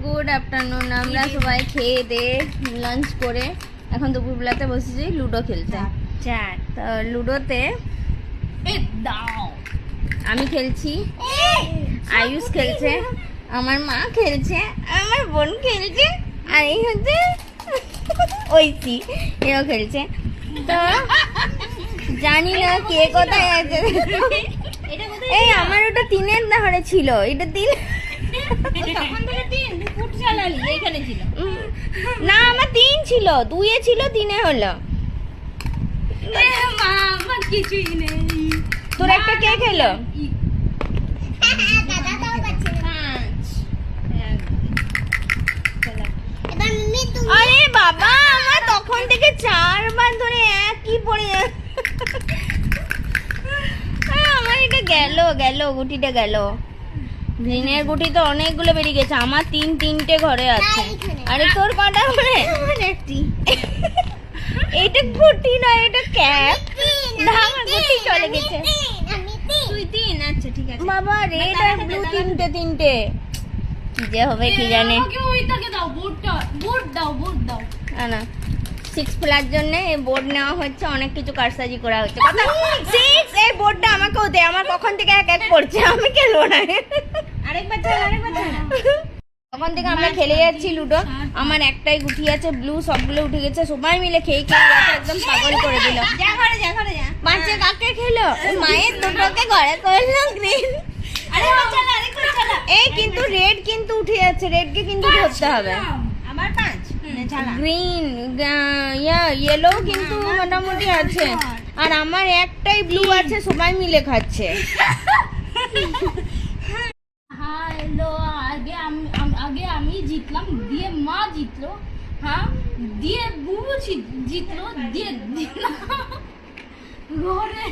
Good afternoon. আমরা সবাই খেয়ে দিয়ে লাঞ্চ করে এখন দুপুরবেলাতে বসেছি লুডো খেলতে। তো লুডোতে আমি খেলছি, আয়ুষ খেলছে, আমার মা খেলছে, আমার বোন খেলছে, আর এই হচ্ছে ঐশী, এও খেলছে। তো জানি না কে কোথায় আছে। এই আমার ওটা 3-এর ধারে ছিল, এটা 3 না, আমার 3 ছিল, 2-এ ছিল, 3-এ হলো। কিছুই নেই। তোর একটা কে খেলো? আরে বাবা, আমার তখন থেকে 4বার ধরে একই পড়ে আমার এটা গেল গুটিটা গেল। গ্রিনের গুটি তো অনেকগুলো বেরিয়ে গেছে, আমার 3-3টে ঘরে আছে। আরে তোর কটা ঘরে? এটা গুটি না, এটা ক্যাপ। ধামা গুটি চলে গেছে। তুই 3, আচ্ছা ঠিক আছে। বাবা রেড আর ব্লু 3টে কি যে হবে কি জানে। ওকে ওইটাকে দাও, বোর্ড দাও। না 6 প্লার জন্য এই বোর্ড নেওয়া হচ্ছে, অনেক কিছু কারসাজি করা হচ্ছে। 6 এই বোর্ডটা আমাকেও দে, আমার কখন থেকে এক পড়ছে, আমি খেলবো না। আরেকবার চালা। তখন থেকে আমরা খেলে যাচ্ছি লুডো। আমার একটাই গুটি আছে ব্লু, সবগুলো উঠে গেছে। সবাই মিলে খেয়ে একদম পাগল করে দিল। যা ঘরে যা। বাচ্চা কাকে খেলো? মায়ের দুটোকে ঘরে করলো গ্রিন। আরেকবার চালা। এই কিন্তু রেড কিন্তু উঠে যাচ্ছে, রেডকে কিন্তু ধরতে হবে। আবার 5 চালা। গ্রিন ইয়েলো কিন্তু মোটামুটি আছে, আর আমার একটাই ব্লু আছে, সবাই মিলে খাচ্ছে। হ্যালো, আগে আমি জিতলাম, দিয়ে মা জিতলো, হ্যাঁ, দিয়ে বুবু জিতলো, দিয়ে ঘরে